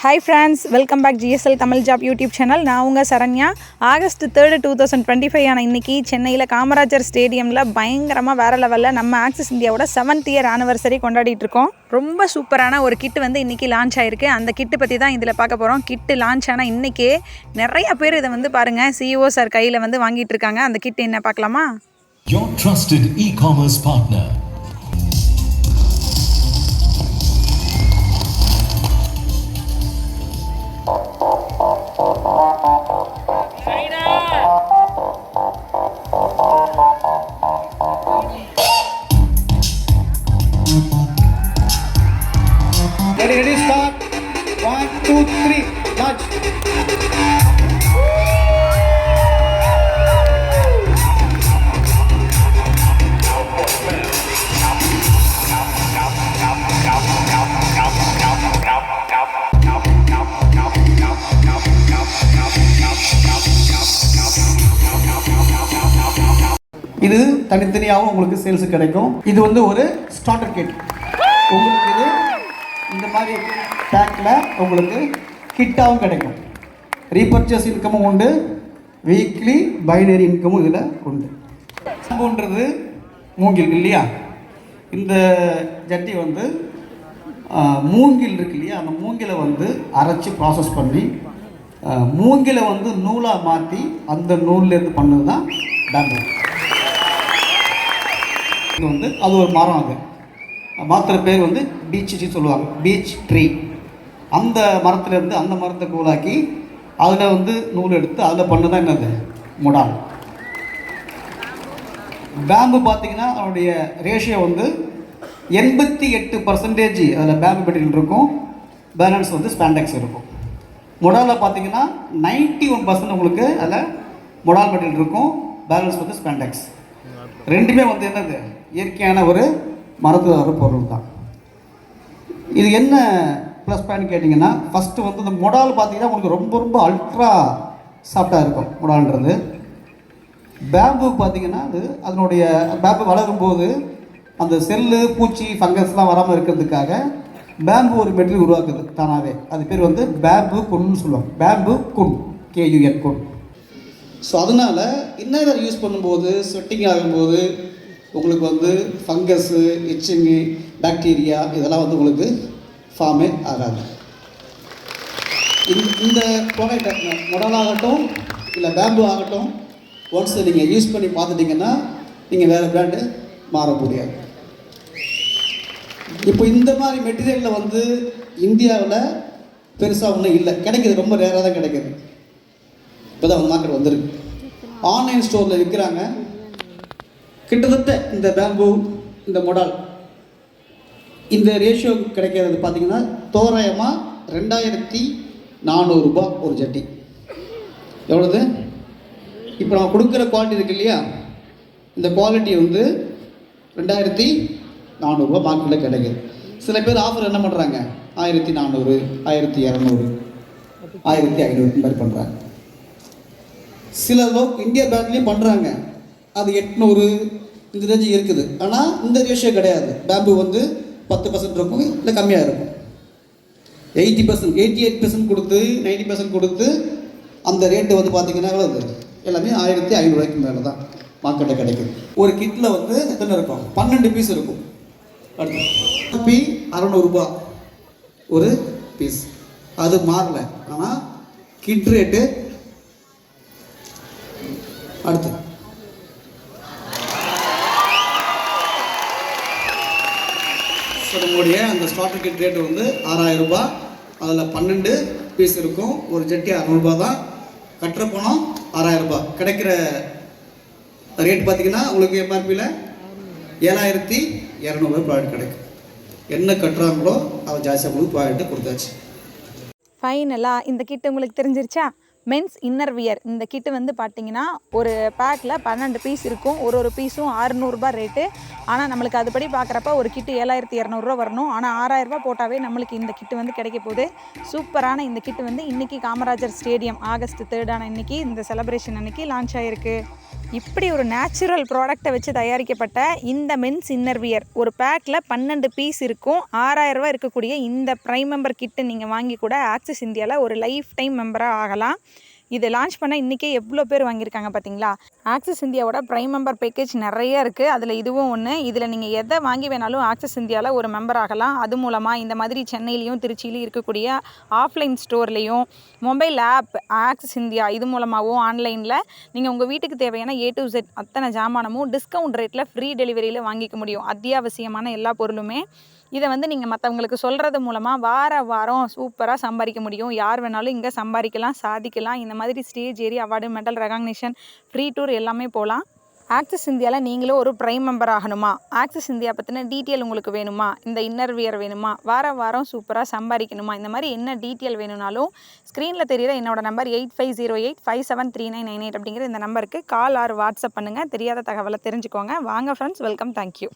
Hi friends, welcome back GSL Tamil Job YouTube channel. நான் உங்க Saranya. August 3, 2025 ஆன இன்னைக்கு சென்னையில் காமராஜர் ஸ்டேடியமில் பயங்கரமாக வேற லெவலில் நம்ம ஆக்சிஸ் இந்தியாவோட 7th இயர் ஆனிவர்சரி கொண்டாடிட்டு இருக்கோம். ரொம்ப சூப்பரான ஒரு கிட்டு வந்து இன்னைக்கு லான்ச் ஆயிருக்கு. அந்த கிட்டு பற்றி தான் இதில் பார்க்க போகிறோம். கிட்டு லான்ச் ஆன இன்னைக்கே நிறைய பேர் இதை வந்து பாருங்கள் CEO சார் கையில் வந்து வாங்கிட்டு இருக்காங்க. அந்த கிட்டு என்ன பார்க்கலாமா? Your trusted e-commerce partner. Ready, start. 1, 2, 3, launch. இது தனித்தனியாகவும் உங்களுக்கு சேல்ஸ் கிடைக்கும். இது வந்து ஒரு ஸ்டார்டர் கிட். உங்களுக்கு இது இந்த மாதிரி பேக்கில் உங்களுக்கு கிட்டாகவும் கிடைக்கும். ரீபர்ச்சேஸ் இன்கமும் உண்டு, வீக்லி பைனரி இன்கமும் இதில் உண்டு. பேம்புன்றது மூங்கில் இல்லையா? இந்த ஜட்டி வந்து மூங்கில் இருக்கு இல்லையா? அந்த மூங்கிலை வந்து அரைச்சி ப்ராசஸ் பண்ணி மூங்கிலை வந்து நூலாக மாற்றி அந்த நூல்லேருந்து பண்ணது தான் பேம்பு. இது வந்து அது ஒரு மரம். அது மாத்திர பேர் வந்து பீச் சொல்லுவாங்க, பீச் ட்ரீ. அந்த மரத்துலேருந்து அந்த மரத்தை கூலாக்கி அதில் வந்து நூல் எடுத்து அதில் பண்ணு தான் என்னது முடால். பேம்பு பார்த்திங்கன்னா அதனுடைய ரேஷியோ வந்து 88% அதில் பேம்பு மெட்டீரியல் இருக்கும், பேலன்ஸ் வந்து ஸ்பாண்டெக்ஸ் இருக்கும். முடாலில் பார்த்திங்கன்னா 91% உங்களுக்கு அதில் முடால் மெட்டீரியல் இருக்கும், பேலன்ஸ் வந்து ஸ்பாண்டெக்ஸ். ரெண்டுமே வந்து என்னது இயற்கையான ஒரு மரத்தில் வர பொருள் தான். இது என்ன ப்ளஸ் பாயிண்ட் கேட்டிங்கன்னா, ஃபஸ்ட்டு வந்து இந்த முடால் பார்த்திங்கன்னா உங்களுக்கு ரொம்ப ரொம்ப அல்ட்ரா சாஃப்டாக இருக்கும் முடால்ன்றது. பேம்பு பார்த்திங்கன்னா அதனுடைய பேம்பு வளரும்போது அந்த செல்லு பூச்சி ஃபங்கஸ்லாம் வராமல் இருக்கிறதுக்காக பேம்பு ஒரு மெட்டீரியல் உருவாக்குது தானாகவே. அது பேர் வந்து பேம்பு குன்னு சொல்லுவாங்க, பேம்பு குன், KUN குன். ஸோ அதனால் இன்னர் யூஸ் பண்ணும்போது ஸ்வெட்டிங் ஆகும்போது உங்களுக்கு வந்து ஃபங்கஸ்ஸு, இச்சிங்கு, பாக்டீரியா இதெல்லாம் வந்து உங்களுக்கு ஃபார்மே ஆகாது. இந்த ப்ராடக்ட் முடாலாகட்டும் இல்லை பேம்பு ஆகட்டும், ஒன்ஸ் நீங்கள் யூஸ் பண்ணி பார்த்துட்டிங்கன்னா நீங்கள் வேறு பிராண்டு மாற முடியாது. இப்போ இந்த மாதிரி மெட்டீரியலில் வந்து இந்தியாவில் பெருசாக ஒன்றும் இல்லை, கிடைக்கிது ரொம்ப ரேராக தான் கிடைக்கிது. இப்போ தான் மார்க்கெட் வந்துருக்கு. ஆன்லைன் ஸ்டோரில் விற்கிறாங்க. கிட்டத்தட்ட இந்த பேம்பு இந்த முடால் இந்த ரேஷியோ கிடைக்கிறது பார்த்திங்கன்னா தோராயமாக 2400 ரூபா ஒரு ஜட்டி. எவ்வளோது? இப்போ நம்ம கொடுக்குற குவாலிட்டி இருக்கு இல்லையா, இந்த குவாலிட்டி வந்து 2400 ரூபா மார்க்கெட்டில் கிடைக்கிது. சில பேர் ஆஃபர் என்ன பண்ணுறாங்க, 1400, 1200, 1500 இந்த மாதிரி பண்ணுறாங்க. சில இந்தியா பேங்க்லேயும் பண்ணுறாங்க, அது 800 இந்த ரேஞ்சு இருக்குது. ஆனால் இந்த ரேஷியோ கிடையாது. பேம்பு வந்து 10% இருக்கும், இல்லை கம்மியாக இருக்கும். 80%, 88% கொடுத்து 90% கொடுத்து அந்த ரேட்டு வந்து பார்த்திங்கன்னா எவ்வளவு? எல்லாமே 1500 ரூபாய்க்கு மேலே தான் மார்க்கெட்டில் கிடைக்குது. ஒரு கிட்டில் வந்து எத்தனை இருக்கும்? 12 பீஸ் இருக்கும். அடுத்து 600 ரூபா ஒரு பீஸ். அது மாறல, ஆனால் கிட் ரேட்டு. அடுத்து நம்முடைய அந்த ஸ்டார்டர் கிட் ரேட்டு வந்து 6000 ரூபா. அதில் 12 பீஸ் இருக்கும். ஒரு ஜட்டி 600 ரூபா தான். கட்டுற பணம் 6000 ரூபா. கிடைக்கிற ரேட் பார்த்திங்கன்னா உங்களுக்கு MRPயில் 7200 ப்ராடக்ட் கிடைக்கும். என்ன கட்டுறாங்களோ அவன் ஜாஸ்தியாக உங்களுக்கு ப்ராடக்ட்டு கொடுத்தாச்சு. ஃபைனலாக இந்த கிட்டு உங்களுக்கு தெரிஞ்சிருச்சா? மென்ஸ் இன்னர் வியர் இந்த கிட்டு வந்து பார்த்தீங்கன்னா ஒரு பேக்கில் 12 பீஸ் இருக்கும். ஒரு பீஸும் 600 ரூபாய் ரேட்டு. ஆனால் நம்மளுக்கு அதுபடி பார்க்குறப்ப ஒரு கிட்டு 7200 வரணும். ஆனால் 6000 ரூபாய் போட்டாவே நம்மளுக்கு இந்த கிட்டு வந்து கிடைக்க போகுது. சூப்பரான இந்த கிட்டு வந்து இன்றைக்கி காமராஜர் ஸ்டேடியம் ஆகஸ்ட் 3 இன்னைக்கு இந்த செலிப்ரேஷன் அன்னைக்கு லான்ச் ஆகிருக்கு. இப்படி ஒரு நேச்சுரல் ப்ராடக்டை வச்சு தயாரிக்கப்பட்ட இந்த மென்ஸ் இன்னர் வியர் ஒரு பேக்கில் 12 பீஸ் இருக்கும். 6000 ரூபாய் இருக்கக்கூடிய இந்த ப்ரைம் மெம்பர் கிட்டு நீங்கள் வாங்கி கூட ஆக்சிஸ் இந்தியாவில் ஒரு லைஃப் டைம் மெம்பராக ஆகலாம். இதை லான்ச் பண்ண இன்றைக்கே எவ்வளோ பேர் வாங்கியிருக்காங்க பார்த்தீங்களா. ஆக்சிஸ் இந்தியாவோட ப்ரைம் மெம்பர் பேக்கேஜ் நிறைய இருக்குது. அதில் இதுவும் ஒன்று. இதில் நீங்கள் எதை வாங்கி வேணாலும் ஆக்சிஸ் இந்தியாவில் ஒரு மெம்பர் ஆகலாம். அது மூலமாக இந்த மாதிரி சென்னையிலையும் திருச்சியிலையும் இருக்கக்கூடிய ஆஃப்லைன் ஸ்டோர்லேயும் மொபைல் ஆப் ஆக்சிஸ் இந்தியா இது மூலமாகவும் ஆன்லைனில் நீங்கள் உங்கள் வீட்டுக்கு தேவையான A to Z அத்தனை ஜாமானமும் டிஸ்கவுண்ட் ரேட்டில் ஃப்ரீ டெலிவரியில் வாங்கிக்க முடியும். அத்தியாவசியமான எல்லா பொருளுமே. இதை வந்து நீங்கள் மற்றவங்களுக்கு சொல்கிறது மூலமாக வாரம் சூப்பராக சம்பாதிக்க முடியும். யார் வேணாலும் இங்கே சம்பாதிக்கலாம், சாதிக்கலாம். இந்த மாதிரி ஸ்டேஜ் ஏறி award, medal, recognition, free tour எல்லாமே போகலாம். ஆக்சிஸ் இந்தியாவில் நீங்களும் ஒரு ப்ரைம் மெம்பர் ஆகணுமா, ஆக்சிஸ் இந்தியா பற்றின டீட்டெயில் உங்களுக்கு வேணுமா, இந்த இன்னர் வியர் வேணுமா, வாரம் சூப்பராக சம்பாதிக்கணுமா, இந்த மாதிரி என்ன டீட்டெயில் வேணும்னாலும் ஸ்க்ரீனில் தெரியுற என்னோட நம்பர் 8508573998 அப்படிங்கிற இந்த நம்பருக்கு கால் ஆர் வாட்ஸ்அப் பண்ணுங்கள். தெரியாத தகவலை தெரிஞ்சுக்கோங்க. வாங்க ஃப்ரெண்ட்ஸ், வெல்கம், தேங்க்யூ.